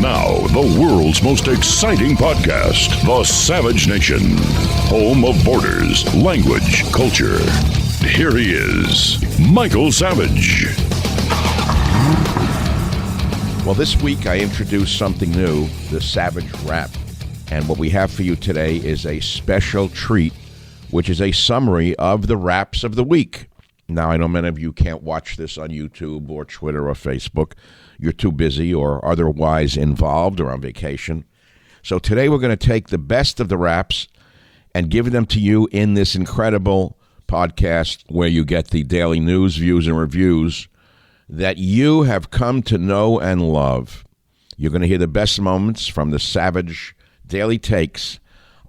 Now, the world's most exciting podcast, The Savage Nation, home of borders, language, culture. Here he is, Michael Savage. Well, this week I introduced something new, the Savage Rap. And what we have for you today is a special treat, which is a summary of the raps of the week. Now, I know many of you can't watch this on YouTube or Twitter or Facebook. You're too busy or otherwise involved or on vacation. So today we're going to take the best of the raps and give them to you in this incredible podcast where you get the daily news, views, and reviews that you have come to know and love. You're going to hear the best moments from the Savage Daily Takes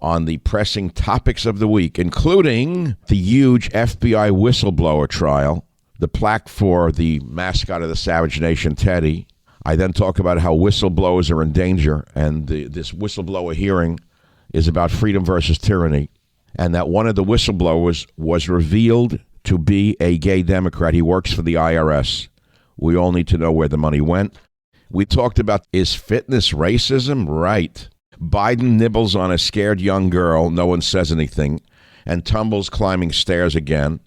on the pressing topics of the week, including the huge FBI whistleblower trial, the plaque for the mascot of the Savage Nation, Teddy. I then talk about how whistleblowers are in danger, and this whistleblower hearing is about freedom versus tyranny, and that one of the whistleblowers was revealed to be a gay Democrat. He works for the IRS. We all need to know where the money went. We talked about, is fitness racism? Right. Biden nibbles on a scared young girl, no one says anything, and tumbles climbing stairs again.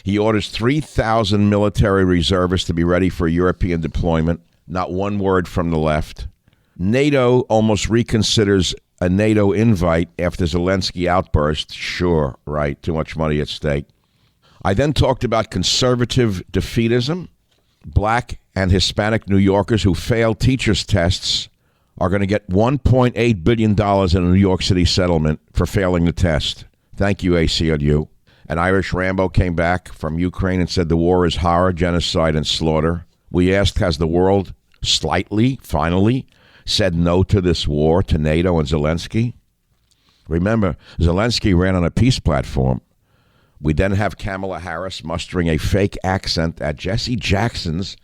He orders 3,000 military reservists to be ready for European deployment. Not one word from the left. NATO almost reconsiders a NATO invite after Zelensky outburst. Sure, right, too much money at stake. I then talked about conservative defeatism. Black and Hispanic New Yorkers who failed teachers' tests are going to get $1.8 billion in a New York City settlement for failing the test. Thank you, ACLU. An Irish Rambo came back from Ukraine and said the war is horror, genocide, and slaughter. We asked, has the world finally, said no to this war, to NATO and Zelensky? Remember, Zelensky ran on a peace platform. We then have Kamala Harris mustering a fake accent at Jesse Jackson's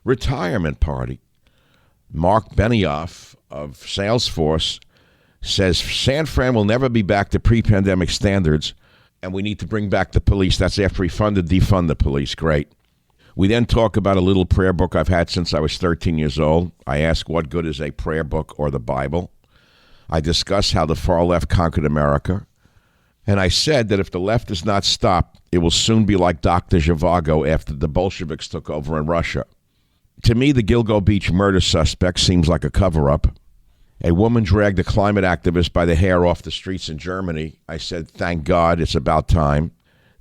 retirement party. Mark Benioff of Salesforce says San Fran will never be back to pre-pandemic standards, and we need to bring back the police. That's after he defund the police. Great. We then talk about a little prayer book I've had since I was 13 years old. I ask, what good is a prayer book or the Bible? I discuss how the far left conquered America. And I said that if the left does not stop, it will soon be like Dr. Zhivago after the Bolsheviks took over in Russia. To me, the Gilgo Beach murder suspect seems like a cover-up. A woman dragged a climate activist by the hair off the streets in Germany. I said, thank God, it's about time.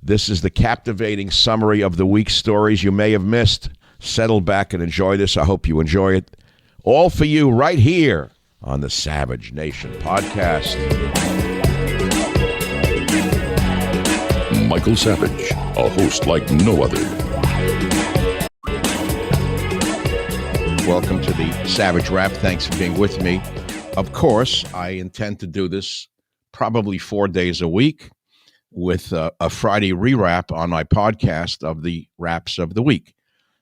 This is the captivating summary of the week's stories you may have missed. Settle back and enjoy this. I hope you enjoy it. All for you right here on the Savage Nation podcast. Michael Savage, a host like no other. Welcome to the Savage Rap. Thanks for being with me. Of course, I intend to do this probably 4 days a week with a Friday re-rap on my podcast of the raps of the week.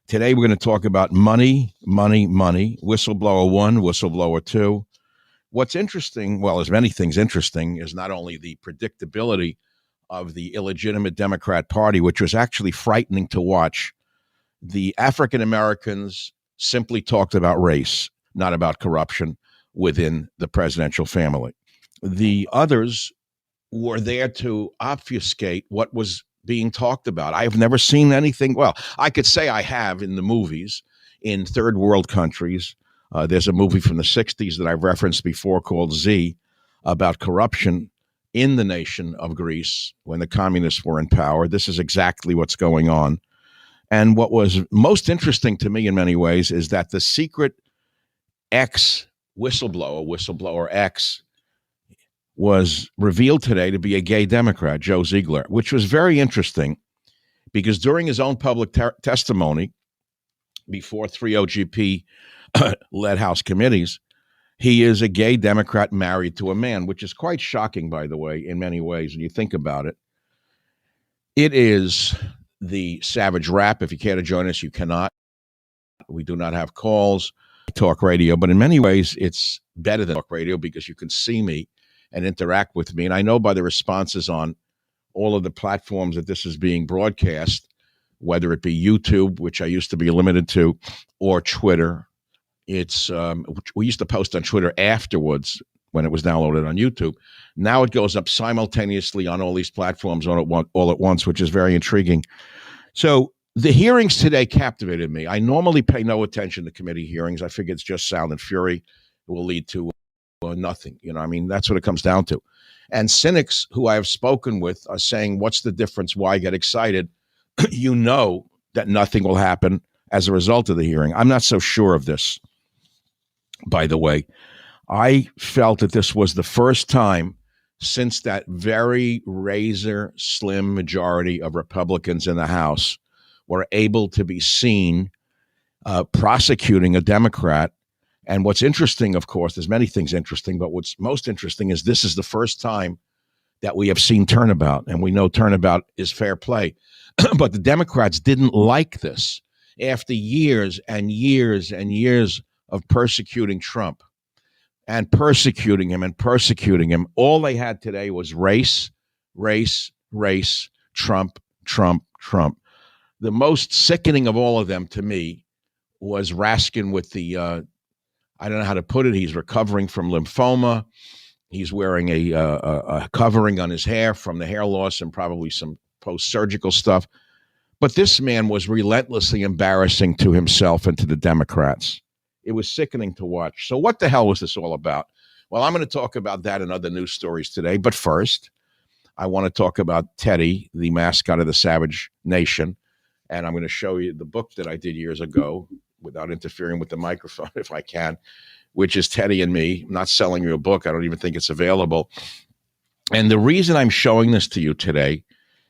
Today, we're going to talk about money, whistleblower 1, whistleblower 2. What's interesting, well, as many things interesting, is not only the predictability of the illegitimate Democrat Party, which was actually frightening to watch. The African Americans simply talked about race, not about corruption within the presidential family. The others were there to obfuscate what was being talked about. I have never seen anything. Well, I could say I have in the movies in third world countries. There's a movie from the 60s that I've referenced before called Z about corruption in the nation of Greece when the communists were in power. This is exactly what's going on. And what was most interesting to me in many ways is that the secret whistleblower X, was revealed today to be a gay Democrat, Joe Ziegler, which was very interesting because during his own public testimony before 3 OGP-led House committees, he is a gay Democrat married to a man, which is quite shocking, by the way, in many ways when you think about it. It is the Savage Rap. If you care to join us, you cannot. We do not have calls, talk radio, but in many ways, it's better than talk radio because you can see me and interact with me. And I know by the responses on all of the platforms that this is being broadcast, whether it be YouTube, which I used to be limited to, or Twitter, It's we used to post on Twitter afterwards when it was downloaded on YouTube. Now it goes up simultaneously on all these platforms all at once, which is very intriguing. So the hearings today captivated me. I normally pay no attention to committee hearings. I figure it's just sound and fury. It will lead to nothing. I mean, that's what it comes down to. And cynics who I have spoken with are saying, what's the difference? Why get excited? You know that nothing will happen as a result of the hearing. I'm not so sure of this, by the way. I felt that this was the first time since that very razor slim majority of Republicans in the House were able to be seen prosecuting a Democrat. And what's interesting, of course, there's many things interesting, but what's most interesting is this is the first time that we have seen turnabout, and we know turnabout is fair play. But the Democrats didn't like this after years and years and years of persecuting Trump and persecuting him and persecuting him. All they had today was race, race, race, Trump, Trump, Trump. The most sickening of all of them to me was Raskin with the, I don't know how to put it, he's recovering from lymphoma. He's wearing a covering on his hair from the hair loss and probably some post-surgical stuff. But this man was relentlessly embarrassing to himself and to the Democrats. It was sickening to watch. So what the hell was this all about? Well, I'm going to talk about that and other news stories today. But first, I want to talk about Teddy, the mascot of the Savage Nation. And I'm going to show you the book that I did years ago without interfering with the microphone, if I can, which is Teddy and Me. I'm not selling you a book. I don't even think it's available. And the reason I'm showing this to you today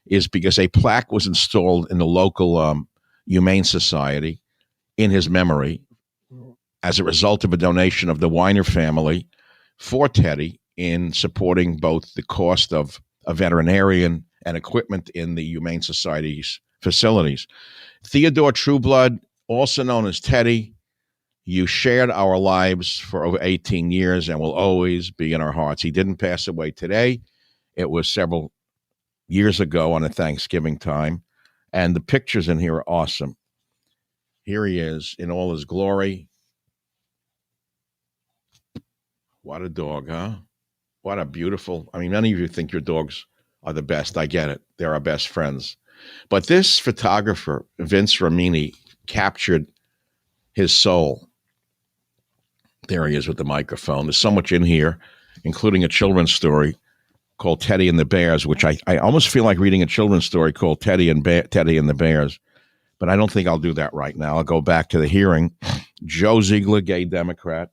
is because a plaque was installed in the local Humane Society in his memory as a result of a donation of the Weiner family for Teddy in supporting both the cost of a veterinarian and equipment in the Humane Society's facilities. Theodore Trueblood, also known as Teddy, you shared our lives for over 18 years and will always be in our hearts. He didn't pass away today. It was several years ago on a Thanksgiving time, and the pictures in here are awesome. Here he is in all his glory. What a dog, huh? What a beautiful, many of you think your dogs are the best. I get it. They're our best friends. But this photographer, Vince Ramini, captured his soul. There he is with the microphone. There's so much in here, including a children's story called Teddy and the Bears, which I almost feel like reading a children's story called Teddy and the Bears. But I don't think I'll do that right now. I'll go back to the hearing. Joe Ziegler, gay Democrat.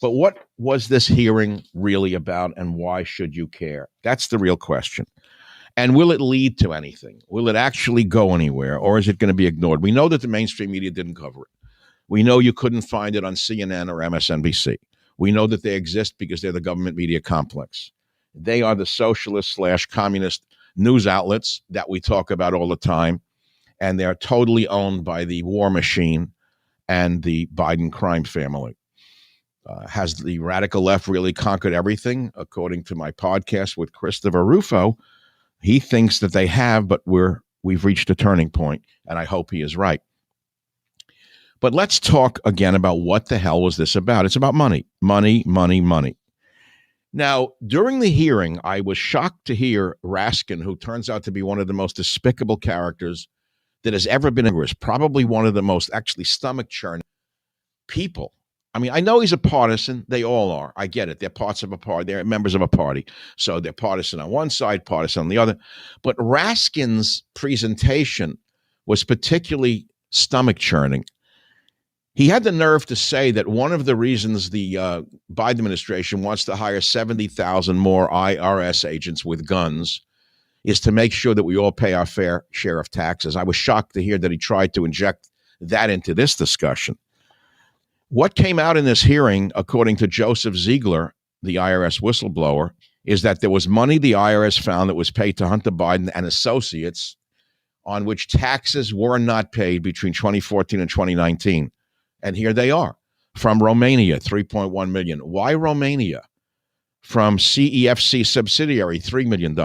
But what was this hearing really about, and why should you care? That's the real question. And will it lead to anything? Will it actually go anywhere, or is it going to be ignored? We know that the mainstream media didn't cover it. We know you couldn't find it on CNN or MSNBC. We know that they exist because they're the government media complex. They are the socialist/communist news outlets that we talk about all the time, and they're totally owned by the war machine and the Biden crime family. Has the radical left really conquered everything? According to my podcast with Christopher Rufo, he thinks that they have, but we've reached a turning point, and I hope he is right. But let's talk again about what the hell was this about. It's about money, money, money, money. Now, during the hearing, I was shocked to hear Raskin, who turns out to be one of the most despicable characters that has ever been in Congress, probably one of the most actually stomach-churning people. I know he's a partisan. They all are. I get it. They're parts of a party. They're members of a party. So they're partisan on one side, partisan on the other. But Raskin's presentation was particularly stomach-churning. He had the nerve to say that one of the reasons the Biden administration wants to hire 70,000 more IRS agents with guns is to make sure that we all pay our fair share of taxes. I was shocked to hear that he tried to inject that into this discussion. What came out in this hearing, according to Joseph Ziegler, the IRS whistleblower, is that there was money the IRS found that was paid to Hunter Biden and associates on which taxes were not paid between 2014 and 2019. And here they are. From Romania, $3.1 million. Why Romania? From CEFC subsidiary, $3 million.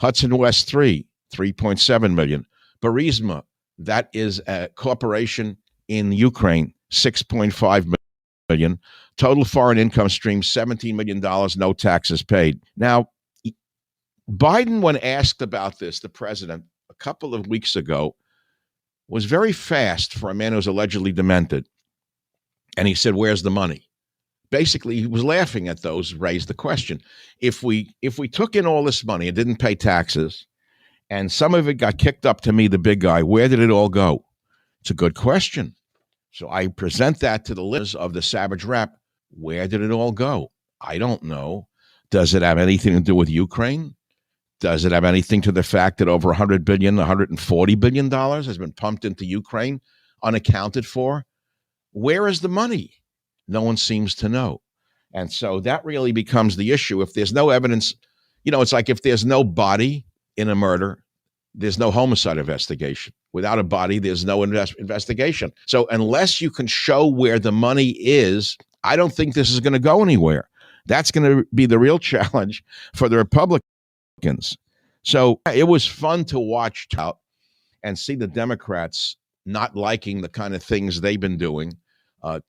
Hudson West 3, $3.7 million. Burisma, that is a corporation in Ukraine, $6.5 million. Total foreign income stream, $17 million, no taxes paid. Now, Biden, when asked about this, the president, a couple of weeks ago, was very fast for a man who was allegedly demented. And he said, where's the money? Basically, he was laughing at those who raised the question. If we took in all this money and didn't pay taxes, and some of it got kicked up to me, the big guy, where did it all go? It's a good question. So I present that to the listeners of the Savage Rap. Where did it all go? I don't know. Does it have anything to do with Ukraine? Does it have anything to the fact that over $100 billion, $140 billion has been pumped into Ukraine, unaccounted for? Where is the money? No one seems to know. And so that really becomes the issue. If there's no evidence, it's like if there's no body in a murder, there's no homicide investigation. Without a body, there's no investigation. So unless you can show where the money is, I don't think this is going to go anywhere. That's going to be the real challenge for the Republicans. So it was fun to watch out and see the Democrats not liking the kind of things they've been doing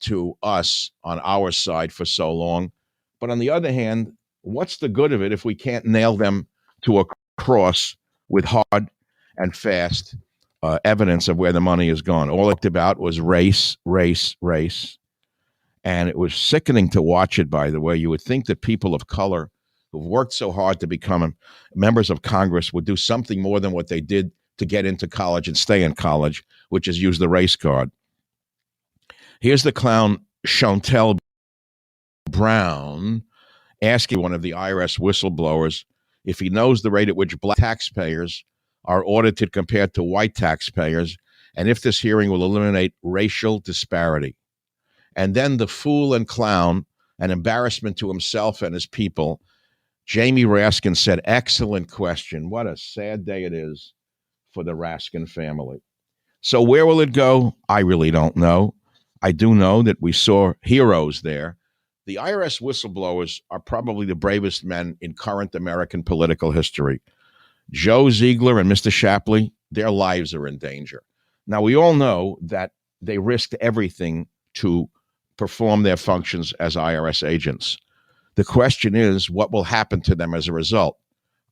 to us on our side for so long. But on the other hand, what's the good of it if we can't nail them to a cross with hard and fast evidence of where the money has gone? All it about was race, race, race. And it was sickening to watch it, by the way. You would think that people of color who've worked so hard to become members of Congress would do something more than what they did to get into college and stay in college, which is use the race card. Here's the clown Chantel Brown asking one of the IRS whistleblowers if he knows the rate at which black taxpayers are audited compared to white taxpayers, and if this hearing will eliminate racial disparity. And then the fool and clown, an embarrassment to himself and his people, Jamie Raskin said, excellent question. What a sad day it is for the Raskin family. So where will it go? I really don't know. I do know that we saw heroes there. The IRS whistleblowers are probably the bravest men in current American political history. Joe Ziegler and Mr. Shapley, their lives are in danger. Now, we all know that they risked everything to perform their functions as IRS agents. The question is, what will happen to them as a result?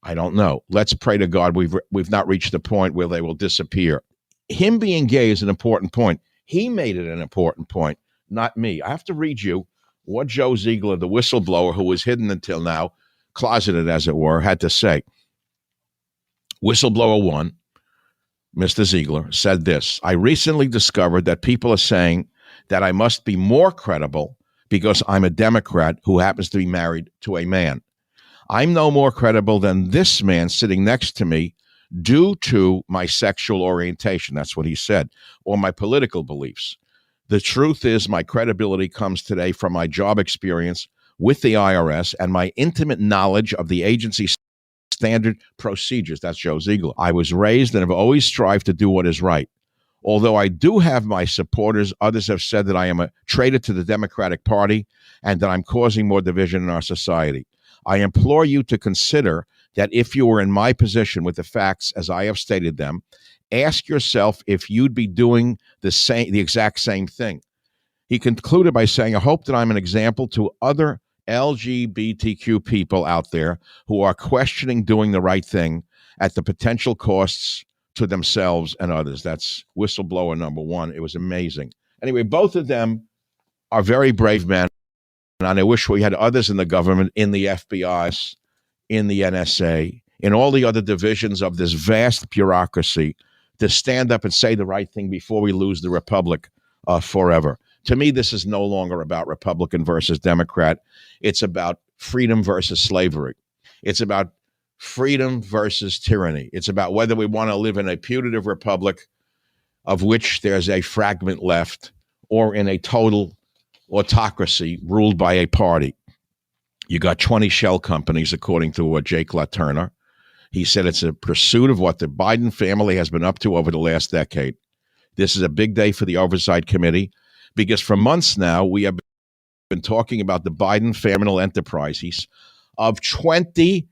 I don't know. Let's pray to God we've not reached the point where they will disappear. Him being gay is an important point. He made it an important point, not me. I have to read you what Joe Ziegler, the whistleblower who was hidden until now, closeted as it were, had to say. Whistleblower 1, Mr. Ziegler, said this: I recently discovered that people are saying that I must be more credible because I'm a Democrat who happens to be married to a man. I'm no more credible than this man sitting next to me due to my sexual orientation. That's what he said, or my political beliefs. The truth is my credibility comes today from my job experience with the IRS and my intimate knowledge of the agency's standard procedures. That's Joe Ziegler. I was raised and have always strived to do what is right. Although I do have my supporters, others have said that I am a traitor to the Democratic Party and that I'm causing more division in our society. I implore you to consider that if you were in my position with the facts as I have stated them, ask yourself if you'd be doing the exact same thing. He concluded by saying, I hope that I'm an example to other LGBTQ people out there who are questioning doing the right thing at the potential costs to themselves and others. That's whistleblower number 1. It was amazing. Anyway, both of them are very brave men, and I wish we had others in the government, in the FBI, in the NSA, in all the other divisions of this vast bureaucracy to stand up and say the right thing before we lose the republic forever. To me, this is no longer about Republican versus Democrat. It's about freedom versus slavery. It's about freedom versus tyranny. It's about whether we want to live in a putative republic of which there's a fragment left, or in a total autocracy ruled by a party. You got 20 shell companies, according to Jake LaTurner. He said it's a pursuit of what the Biden family has been up to over the last decade. This is a big day for the Oversight Committee, because for months now, we have been talking about the Biden family enterprise of 20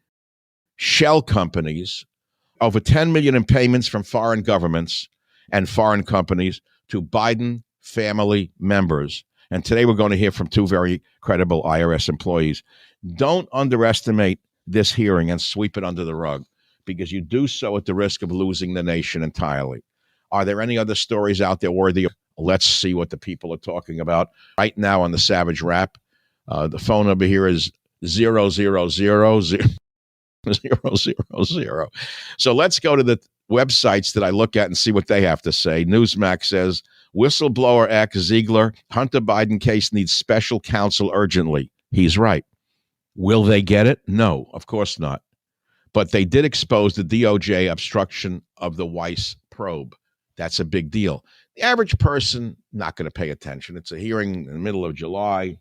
shell companies, over $10 million in payments from foreign governments and foreign companies to Biden family members. And today we're going to hear from two very credible IRS employees. Don't underestimate this hearing and sweep it under the rug, because you do so at the risk of losing the nation entirely. Are there any other stories out there worthy of? Let's see what the people are talking about right now on the Savage Rap. The phone number here is 0000000. So let's go to the websites that I look at and see what they have to say. Newsmax says, whistleblower X Ziegler, Hunter Biden case needs special counsel urgently. He's right. Will they get it? No, of course not. But they did expose the DOJ obstruction of the Weiss probe. That's a big deal. The average person, not going to pay attention. It's a hearing in the middle of July.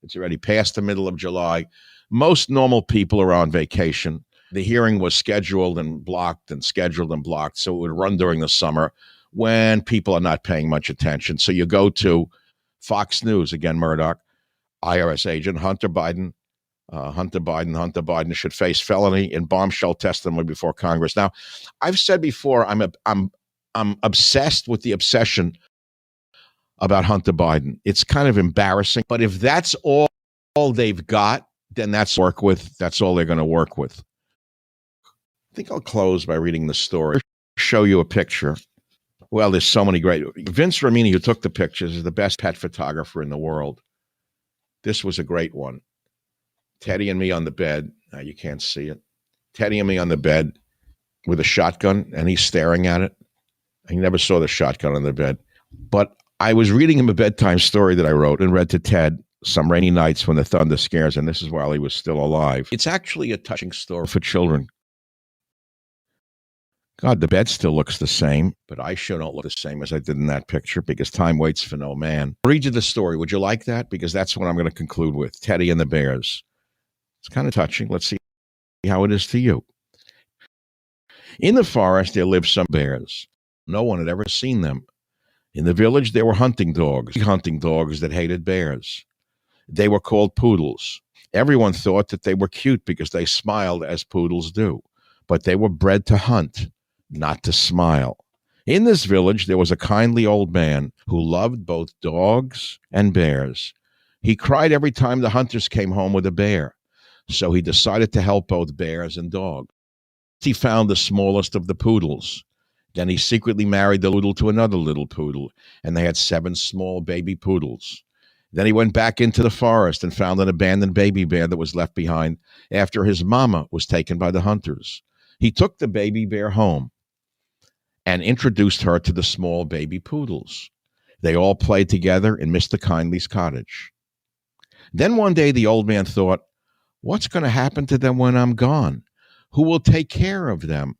It's already past the middle of July. Most normal people are on vacation. The hearing was scheduled and blocked and scheduled and blocked, so it would run during the summer when people are not paying much attention. So you go to Fox News, again, Murdoch, IRS agent, Hunter Biden should face felony in bombshell testimony before Congress. Now, I've said before, I'm obsessed with the obsession about Hunter Biden. It's kind of embarrassing, but if that's all they've got, then that's work with. That's all they're going to work with. I think I'll close by reading the story. Show you a picture. Well, there's so many great. Vince Ramini, who took the pictures, is the best pet photographer in the world. This was a great one. Teddy and me on the bed. Now you can't see it. Teddy and me on the bed with a shotgun, and he's staring at it. He never saw the shotgun on the bed. But I was reading him a bedtime story that I wrote and read to Ted some rainy nights when the thunder scares, and this is while he was still alive. It's actually a touching story for children. God, the bed still looks the same, but I sure don't look the same as I did in that picture, because time waits for no man. I'll read you the story. Would you like that? Because that's what I'm going to conclude with. Teddy and the Bears. It's kind of touching. Let's see how it is to you. In the forest, there lived some bears. No one had ever seen them. In the village, there were hunting dogs that hated bears. They were called poodles. Everyone thought that they were cute because they smiled as poodles do, but they were bred to hunt, not to smile. In this village, there was a kindly old man who loved both dogs and bears. He cried every time the hunters came home with a bear, so he decided to help both bears and dogs. He found the smallest of the poodles. Then he secretly married the poodle to another little poodle, and they had 7 small baby poodles. Then he went back into the forest and found an abandoned baby bear that was left behind after his mama was taken by the hunters. He took the baby bear home and introduced her to the small baby poodles. They all played together in Mr. Kindly's cottage. Then one day the old man thought, what's going to happen to them when I'm gone? Who will take care of them?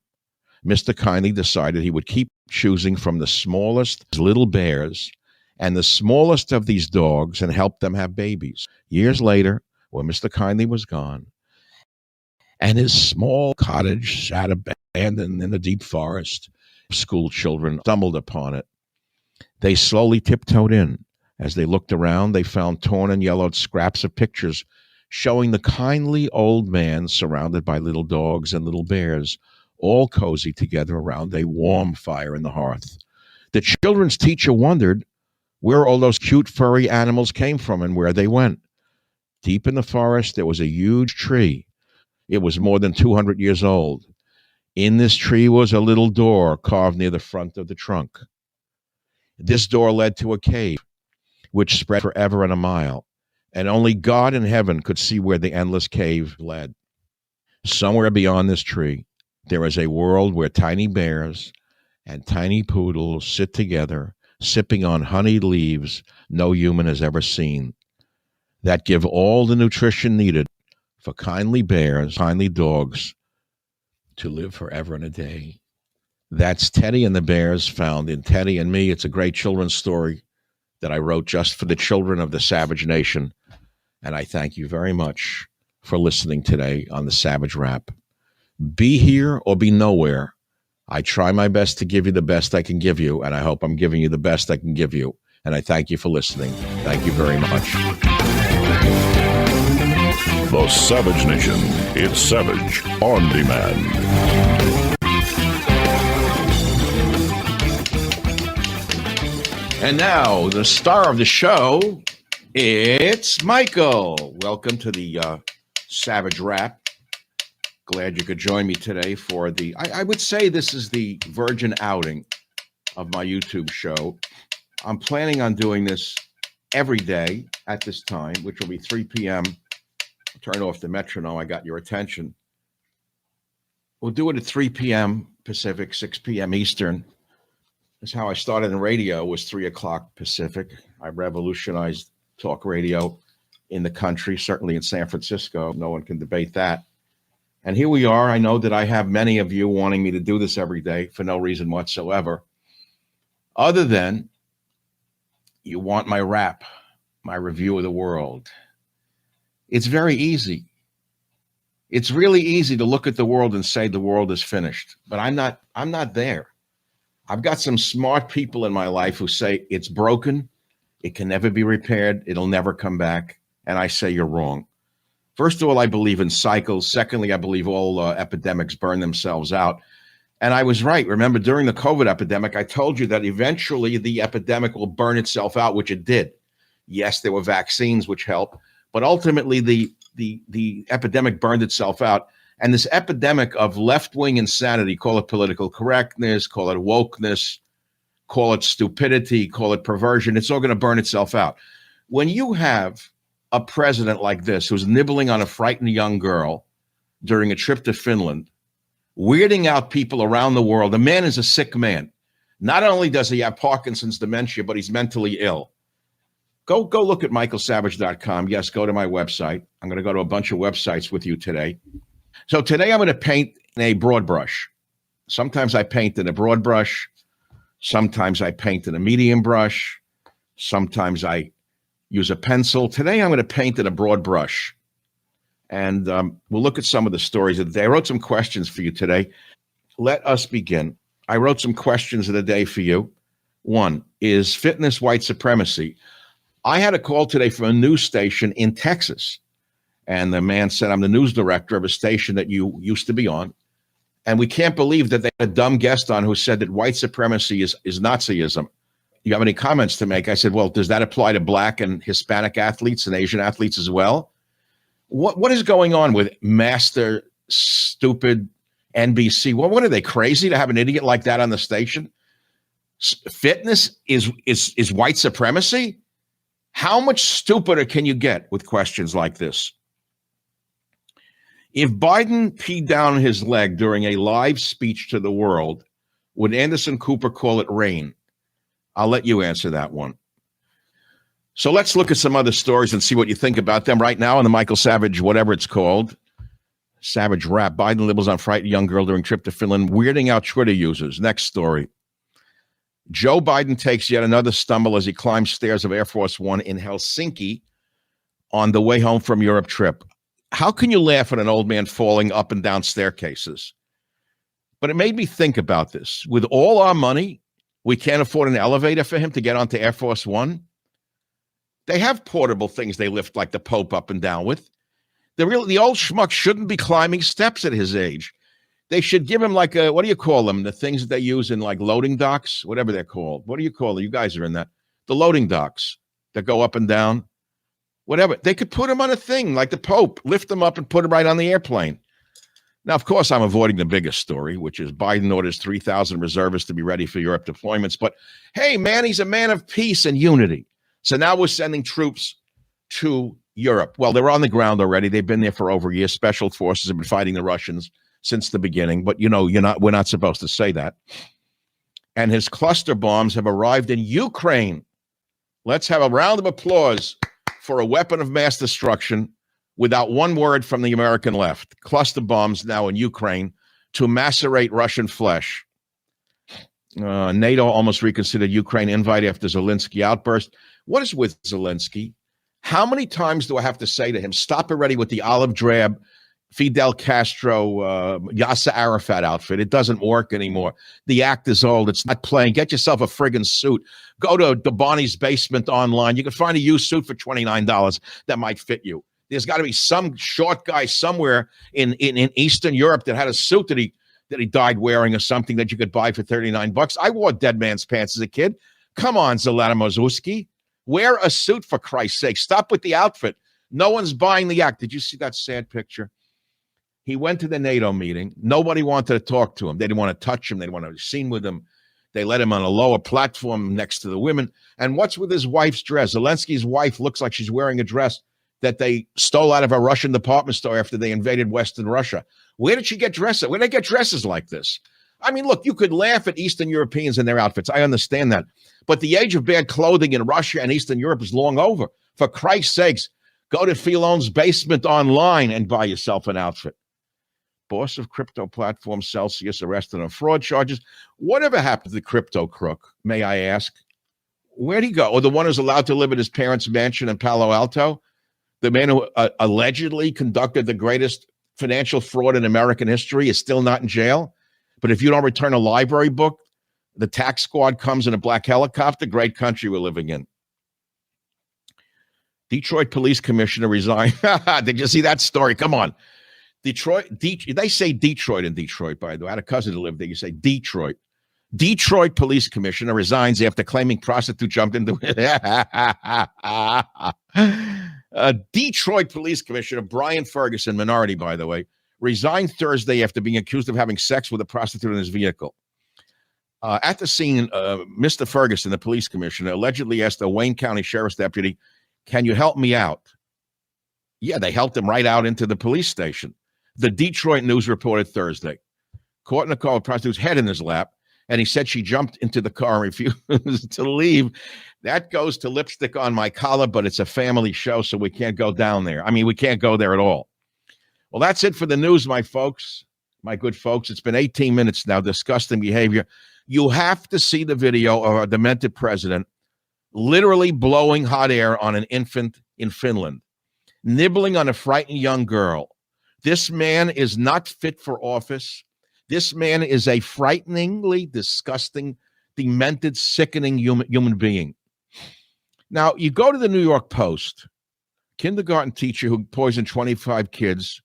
Mr. Kindly decided he would keep choosing from the smallest little bears and the smallest of these dogs and help them have babies. Years later, when Mr. Kindly was gone, and his small cottage sat abandoned in a deep forest, school children stumbled upon it. They slowly tiptoed in. As they looked around, they found torn and yellowed scraps of pictures showing the kindly old man surrounded by little dogs and little bears, all cozy together around a warm fire in the hearth. The children's teacher wondered where all those cute furry animals came from and where they went. Deep in the forest, there was a huge tree. It was more than 200 years old. In this tree was a little door carved near the front of the trunk. This door led to a cave, which spread forever and a mile, and only God in heaven could see where the endless cave led. Somewhere beyond this tree, there is a world where tiny bears and tiny poodles sit together, sipping on honeyed leaves no human has ever seen, that give all the nutrition needed for kindly bears, kindly dogs, to live forever and a day. That's Teddy and the Bears, found in Teddy and Me. It's a great children's story that I wrote just for the children of the Savage Nation. And I thank you very much for listening today on the Savage Rap. Be here or be nowhere. I try my best to give you the best I can give you, and I hope I'm giving you the best I can give you. And I thank you for listening. Thank you very much. The Savage Nation. It's Savage on demand. And now, the star of the show, it's Michael. Welcome to the Savage Rap. Glad you could join me today for the, I would say this is the virgin outing of my YouTube show. I'm planning on doing this every day at this time, which will be 3 p.m. Turn off the metronome. I got your attention. We'll do it at 3 p.m. Pacific, 6 p.m. Eastern. That's how I started in radio, was 3 o'clock Pacific. I revolutionized talk radio in the country, certainly in San Francisco. No one can debate that. And here we are. I know that I have many of you wanting me to do this every day for no reason whatsoever, other than you want my rap, my review of the world. It's very easy. It's really easy to look at the world and say the world is finished, but I'm not there. I've got some smart people in my life who say it's broken, it can never be repaired, it'll never come back, and I say you're wrong. First of all, I believe in cycles. Secondly, I believe all epidemics burn themselves out. And I was right. Remember, during the COVID epidemic, I told you that eventually the epidemic will burn itself out, which it did. Yes, there were vaccines which helped, but ultimately the epidemic burned itself out. And this epidemic of left-wing insanity, call it political correctness, call it wokeness, call it stupidity, call it perversion, it's all going to burn itself out. When you have a president like this who's nibbling on a frightened young girl during a trip to Finland, weirding out people around the world, the man is a sick man. Not only does he have Parkinson's dementia, but he's mentally ill. Go look at michaelsavage.com. Yes, go to my website. I'm going to go to a bunch of websites with you today. So today I'm going to paint in a broad brush. Sometimes I paint in a broad brush. Sometimes I paint in a medium brush. Sometimes I use a pencil. Today I'm going to paint in a broad brush. And we'll look at some of the stories of the day. I wrote some questions for you today. Let us begin. I wrote some questions of the day for you. One, is fitness white supremacy? I had a call today from a news station in Texas. And the man said, I'm the news director of a station that you used to be on. And we can't believe that they had a dumb guest on who said that white supremacy is Nazism. You have any comments to make? I said, well, does that apply to Black and Hispanic athletes and Asian athletes as well? What is going on with Master Stupid NBC? What are they, crazy to have an idiot like that on the station? Fitness is white supremacy? How much stupider can you get with questions like this? If Biden peed down his leg during a live speech to the world, would Anderson Cooper call it rain? I'll let you answer that one. So let's look at some other stories and see what you think about them right now on the Michael Savage, whatever it's called. Savage Rap. Biden libels on frightened young girl during trip to Finland, weirding out Twitter users. Next story. Joe Biden takes yet another stumble as he climbs stairs of Air Force One in Helsinki on the way home from Europe trip. How can you laugh at an old man falling up and down staircases? But it made me think about this. With all our money, we can't afford an elevator for him to get onto Air Force One. They have portable things they lift like the Pope up and down with. The old schmuck shouldn't be climbing steps at his age. They should give him like what do you call them? The things that they use in like loading docks, whatever they're called. What do you call them? You guys are in that. The loading docks that go up and down. Whatever. They could put him on a thing like the Pope, lift him up and put him right on the airplane. Now, of course, I'm avoiding the biggest story, which is Biden orders 3,000 reservists to be ready for Europe deployments. But hey, man, he's a man of peace and unity. So now we're sending troops to Europe. Well, they're on the ground already. They've been there for over a year. Special forces have been fighting the Russians since the beginning. But, you know, we're not supposed to say that. And his cluster bombs have arrived in Ukraine. Let's have a round of applause for a weapon of mass destruction without one word from the American left. Cluster bombs now in Ukraine to macerate Russian flesh. NATO almost reconsidered Ukraine invite after Zelensky outburst. What is with Zelensky? How many times do I have to say to him, stop already with the olive drab Fidel Castro, Yasser Arafat outfit? It doesn't work anymore. The act is old. It's not playing. Get yourself a friggin' suit. Go to the Bonnie's Basement online. You can find a used suit for $29 that might fit you. There's got to be some short guy somewhere in Eastern Europe that had a suit that he died wearing or something that you could buy for $39. I wore dead man's pants as a kid. Come on, Zlatan Mozuski. Wear a suit, for Christ's sake. Stop with the outfit. No one's buying the act. Did you see that sad picture? He went to the NATO meeting. Nobody wanted to talk to him. They didn't want to touch him. They didn't want to be seen with him. They let him on a lower platform next to the women. And what's with his wife's dress? Zelensky's wife looks like she's wearing a dress that they stole out of a Russian department store after they invaded Western Russia. Where did she get dresses? Where did they get dresses like this? I mean, look, you could laugh at Eastern Europeans and their outfits. I understand that. But the age of bad clothing in Russia and Eastern Europe is long over. For Christ's sakes, go to Filon's basement online and buy yourself an outfit. Boss of crypto platform Celsius arrested on fraud charges. Whatever happened to the crypto crook, may I ask? Where'd he go? Or the one who's allowed to live at his parents' mansion in Palo Alto? The man who allegedly conducted the greatest financial fraud in American history is still not in jail? But if you don't return a library book, the tax squad comes in a black helicopter. Great country we're living in. Detroit police commissioner resigned. Did you see that story? Come on. They say Detroit in Detroit, by the way. I had a cousin who lived there. You say Detroit. Detroit police commissioner resigns after claiming prostitute jumped into Detroit police commissioner Brian Ferguson, minority, by the way, resigned Thursday after being accused of having sex with a prostitute in his vehicle. At the scene, Mr. Ferguson, the police commissioner, allegedly asked a Wayne County sheriff's deputy, "Can you help me out?" Yeah, they helped him right out into the police station. The Detroit News reported Thursday. Caught in a car with prostitute's head in his lap, and he said she jumped into the car and refused to leave. That goes to lipstick on my collar, but it's a family show, so we can't go down there. I mean, we can't go there at all. Well, that's it for the news, my folks, my good folks. It's been 18 minutes now. Disgusting behavior. You have to see the video of our demented president literally blowing hot air on an infant in Finland, nibbling on a frightened young girl. This man is not fit for office. This man is a frighteningly disgusting, demented, sickening human being. Now, you go to the New York Post, kindergarten teacher who poisoned 25 kids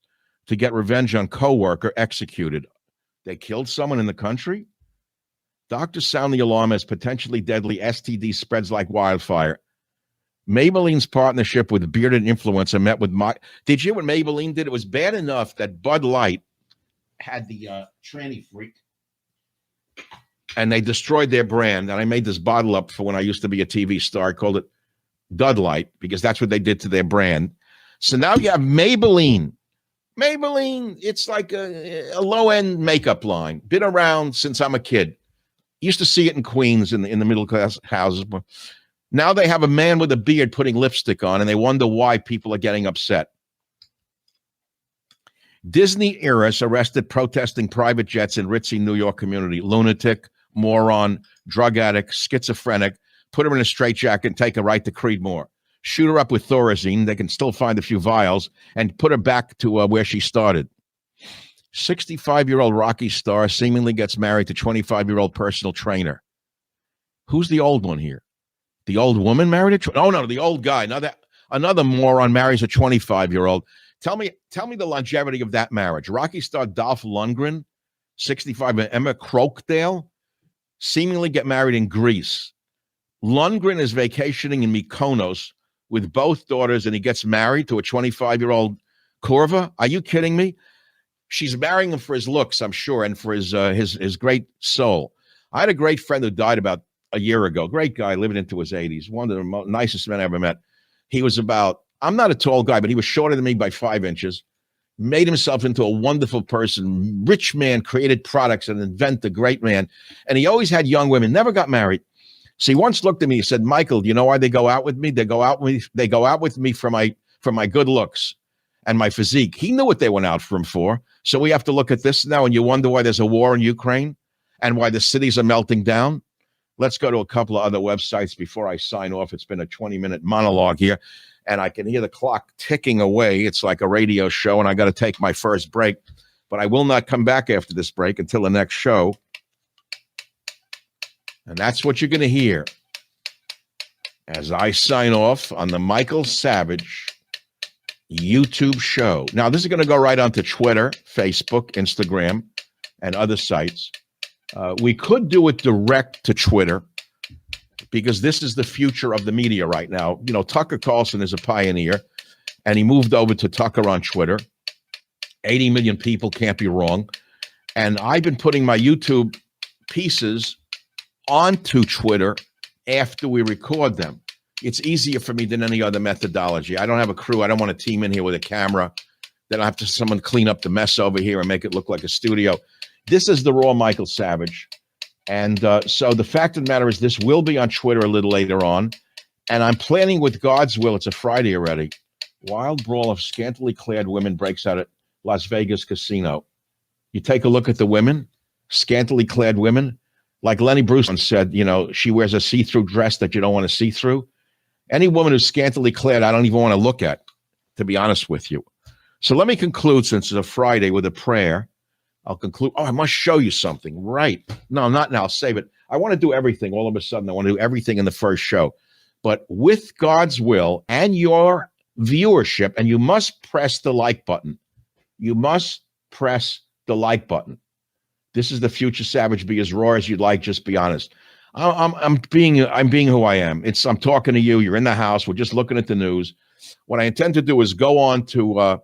to get revenge on coworker executed. They killed someone in the country? Doctors sound the alarm as potentially deadly STD spreads like wildfire. Maybelline's partnership with bearded influencer met with Did you hear what Maybelline did? It was bad enough that Bud Light had the tranny freak, and they destroyed their brand. And I made this bottle up for when I used to be a TV star. I called it Dud Light because that's what they did to their brand. So now you have Maybelline. Maybelline, it's like a low-end makeup line. Been around since I'm a kid. Used to see it in Queens in the middle-class houses. Now they have a man with a beard putting lipstick on, and they wonder why people are getting upset. Disney heiress arrested protesting private jets in ritzy New York community. Lunatic, moron, drug addict, schizophrenic. Put her in a straitjacket and take her right to Creedmoor. Shoot her up with Thorazine. They can still find a few vials and put her back to where she started. 65-year-old Rocky star seemingly gets married to 25-year-old personal trainer. Who's the old one here? The old woman married a oh no, the old guy. Another moron marries a 25-year-old. Tell me the longevity of that marriage. Rocky star Dolph Lundgren, 65, and Emma Croakdale seemingly get married in Greece. Lundgren is vacationing in Mykonos with both daughters, and he gets married to a 25-year-old Corva. Are you kidding me? She's marrying him for his looks, I'm sure, and for his great soul. I had a great friend who died about a year ago. Great guy, living into his 80s. One of the nicest men I ever met. He was I'm not a tall guy, but he was shorter than me by 5 inches. Made himself into a wonderful person. Rich man, created products, and inventor, great man. And he always had young women, never got married. So he once looked at me and said, "Michael, do you know why they go out with me? They go out with me for my good looks and my physique." He knew what they went out for him for. So we have to look at this now, and you wonder why there's a war in Ukraine and why the cities are melting down. Let's go to a couple of other websites before I sign off. It's been a 20-minute monologue here, and I can hear the clock ticking away. It's like a radio show, and I got to take my first break. But I will not come back after this break until the next show. And that's what you're going to hear as I sign off on the Michael Savage YouTube show. Now, this is going to go right onto Twitter, Facebook, Instagram, and other sites. We could do it direct to Twitter, because this is the future of the media right now. You know, Tucker Carlson is a pioneer, and he moved over to Tucker on Twitter. 80 million people can't be wrong. And I've been putting my YouTube pieces onto Twitter after we record them. It's easier for me than any other methodology. I don't have a crew. I don't want a team in here with a camera. Then I have to someone clean up the mess over here and make it look like a studio. This is the raw Michael Savage. And so the fact of the matter is this will be on Twitter a little later on. And I'm planning with God's will. It's a Friday already. Wild brawl of scantily clad women breaks out at Las Vegas casino. You take a look at the women, scantily clad women. Like Lenny Bruce once said, you know, she wears a see-through dress that you don't want to see through. Any woman who's scantily clad, I don't even want to look at, to be honest with you. So let me conclude, since it's a Friday, with a prayer. I'll conclude. Oh, I must show you something. Right. No, not now. I'll save it. I want to do everything all of a sudden. I want to do everything in the first show. But with God's will and your viewership, and you must press the like button. You must press the like button. This is the future Savage. Be as raw as you'd like. Just be honest. I'm being who I am. I'm talking to you. You're in the house. We're just looking at the news. What I intend to do is go on to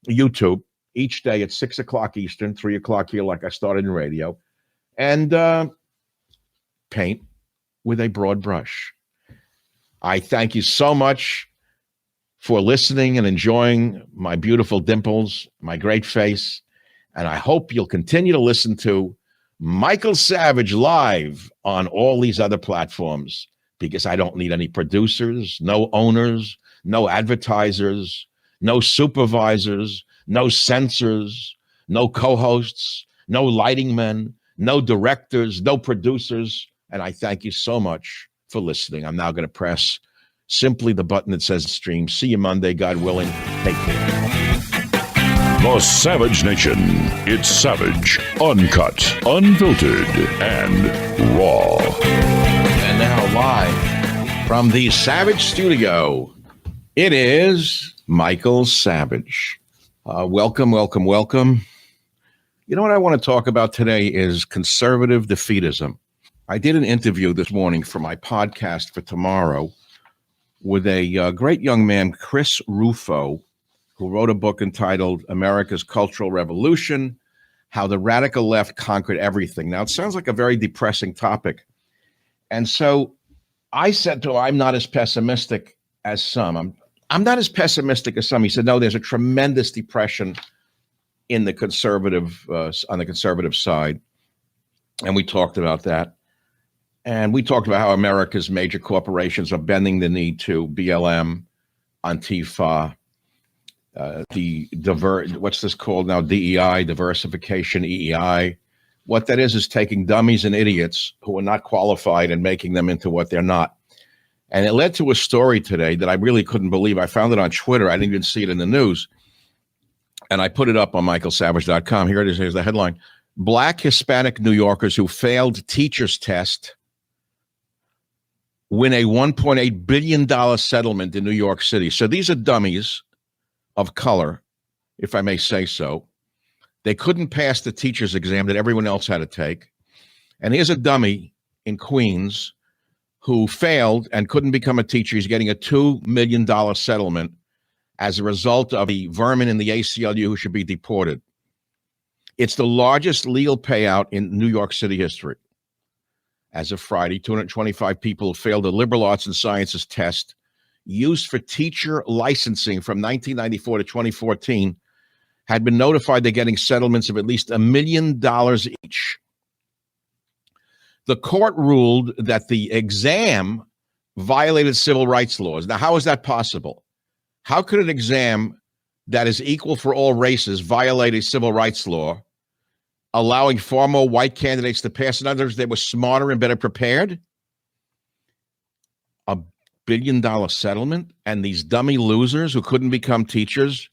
YouTube each day at 6 o'clock Eastern, 3 o'clock here, like I started in radio, and paint with a broad brush. I thank you so much for listening and enjoying my beautiful dimples, my great face, and I hope you'll continue to listen to Michael Savage live on all these other platforms, because I don't need any producers, no owners, no advertisers, no supervisors, no censors, no co-hosts, no lighting men, no directors, no producers. And I thank you so much for listening. I'm now going to press simply the button that says stream. See you Monday, God willing. Take care. The Savage Nation. It's savage, uncut, unfiltered, and raw. And now live from the Savage Studio, it is Michael Savage. Welcome, welcome, welcome. You know what I want to talk about today is conservative defeatism. I did an interview this morning for my podcast for tomorrow with a great young man, Chris Rufo, who wrote a book entitled America's Cultural Revolution, How the Radical Left Conquered Everything. Now, it sounds like a very depressing topic. And so I said to him, I'm not as pessimistic as some. I'm not as pessimistic as some. He said, no, there's a tremendous depression in the conservative, on the conservative side. And we talked about that. And we talked about how America's major corporations are bending the knee to BLM, Antifa, what's this called now? DEI, diversification, EEI. What that is taking dummies and idiots who are not qualified and making them into what they're not. And it led to a story today that I really couldn't believe. I found it on Twitter. I didn't even see it in the news. And I put it up on michaelsavage.com. Here it is. Here's the headline. Black Hispanic New Yorkers who failed teacher's test win a $1.8 billion settlement in New York City. So these are dummies of color, if I may say so. They couldn't pass the teacher's exam that everyone else had to take. And here's a dummy in Queens who failed and couldn't become a teacher. He's getting a $2 million settlement as a result of the vermin in the ACLU who should be deported. It's the largest legal payout in New York City history. As of Friday, 225 people who failed a liberal arts and sciences test used for teacher licensing from 1994 to 2014 had been notified they're getting settlements of at least $1 million each. The court ruled that the exam violated civil rights laws. Now, how is that possible? How could an exam that is equal for all races violate a civil rights law, allowing far more white candidates to pass and others that were smarter and better prepared? $1 billion settlement, and these dummy losers who couldn't become teachers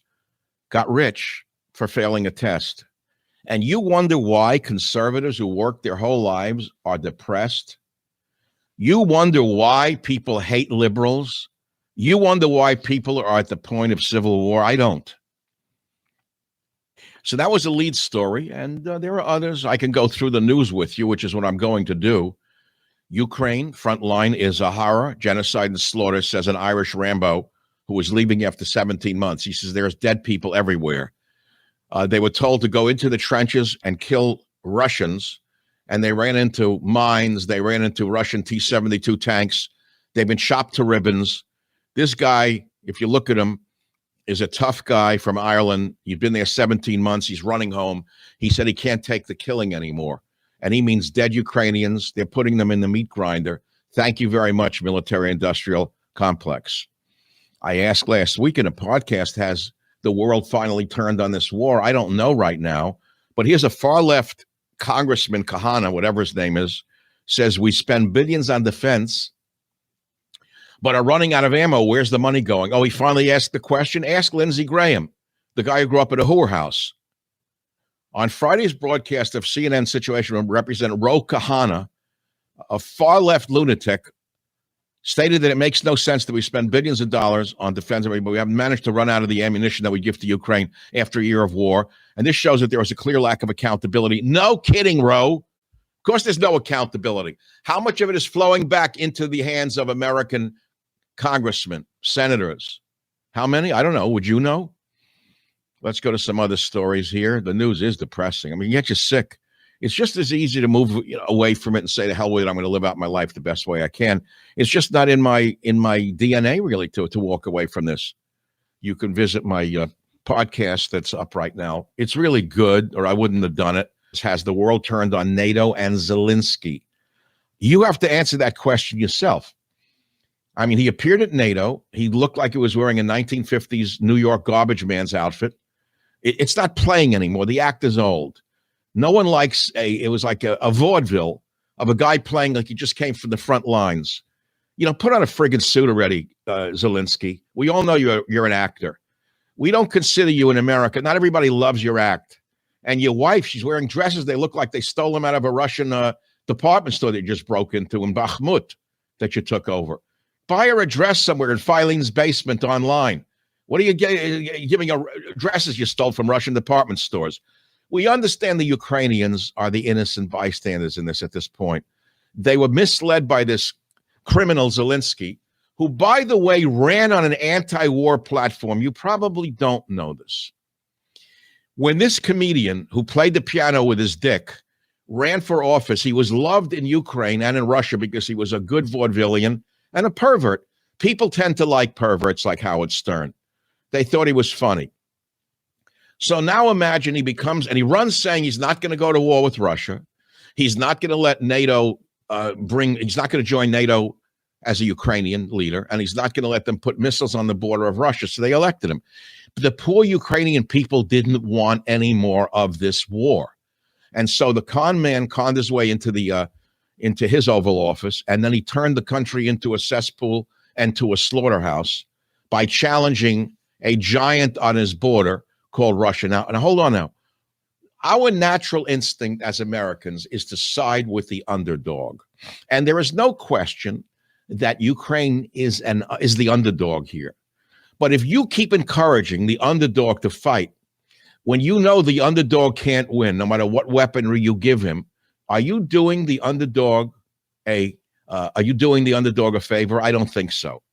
got rich for failing a test. And you wonder why conservatives who work their whole lives are depressed. You wonder why people hate liberals. You wonder why people are at the point of civil war. I don't. So that was a lead story, and there are others. I can go through the news with you, which is what I'm going to do. Ukraine, front line is a horror, genocide and slaughter, says an Irish Rambo who was leaving after 17 months. He says there's dead people everywhere. They were told to go into the trenches and kill Russians, and they ran into mines. They ran into Russian T-72 tanks. They've been chopped to ribbons. This guy, if you look at him, is a tough guy from Ireland. He's been there 17 months. He's running home. He said he can't take the killing anymore. And he means dead Ukrainians. They're putting them in the meat grinder. Thank you very much, military-industrial complex. I asked last week in a podcast, has the world finally turned on this war? I don't know right now. But here's a far-left Congressman, Kahana, whatever his name is, says we spend billions on defense, but are running out of ammo. Where's the money going? Oh, he finally asked the question. Ask Lindsey Graham, the guy who grew up at a whorehouse. On Friday's broadcast of CNN Situation Room, Representative Ro Kahana, a far-left lunatic, stated that it makes no sense that we spend billions of dollars on defense, but we haven't managed to run out of the ammunition that we give to Ukraine after a year of war. And this shows that there was a clear lack of accountability. No kidding, Ro. Of course, there's no accountability. How much of it is flowing back into the hands of American congressmen, senators? How many? I don't know. Would you know? Let's go to some other stories here. The news is depressing. I mean, it gets you sick. It's just as easy to move away from it and say, to hell with it, I'm going to live out my life the best way I can. It's just not in my DNA, really, to walk away from this. You can visit my podcast that's up right now. It's really good, or I wouldn't have done it. It has the world turned on NATO and Zelensky. You have to answer that question yourself. I mean, he appeared at NATO. He looked like he was wearing a 1950s New York garbage man's outfit. It's not playing anymore. The act is old. No one likes it was like a vaudeville of a guy playing like he just came from the front lines. You know, put on a friggin' suit already, Zelensky. We all know you're an actor. We don't consider you in America. Not everybody loves your act. And your wife, she's wearing dresses. They look like they stole them out of a Russian department store that you just broke into in Bakhmut that you took over. Buy her a dress somewhere in Filene's basement online. What are you giving her dresses you stole from Russian department stores? We understand the Ukrainians are the innocent bystanders in this at this point. They were misled by this criminal Zelensky, who, by the way, ran on an anti-war platform. You probably don't know this. When this comedian who played the piano with his dick ran for office, he was loved in Ukraine and in Russia because he was a good vaudevillian and a pervert. People tend to like perverts like Howard Stern. They thought he was funny. So now imagine he becomes, and he runs saying he's not going to go to war with Russia. He's not going to let NATO he's not going to join NATO as a Ukrainian leader, and he's not going to let them put missiles on the border of Russia. So they elected him. But the poor Ukrainian people didn't want any more of this war. And so the con man conned his way into his Oval Office, and then he turned the country into a cesspool and to a slaughterhouse by challenging a giant on his border called Russia. Now, and hold on now. Our natural instinct as Americans is to side with the underdog. And there is no question that Ukraine is the underdog here. But if you keep encouraging the underdog to fight, when you know the underdog can't win, no matter what weaponry you give him, are you doing the underdog a favor? I don't think so.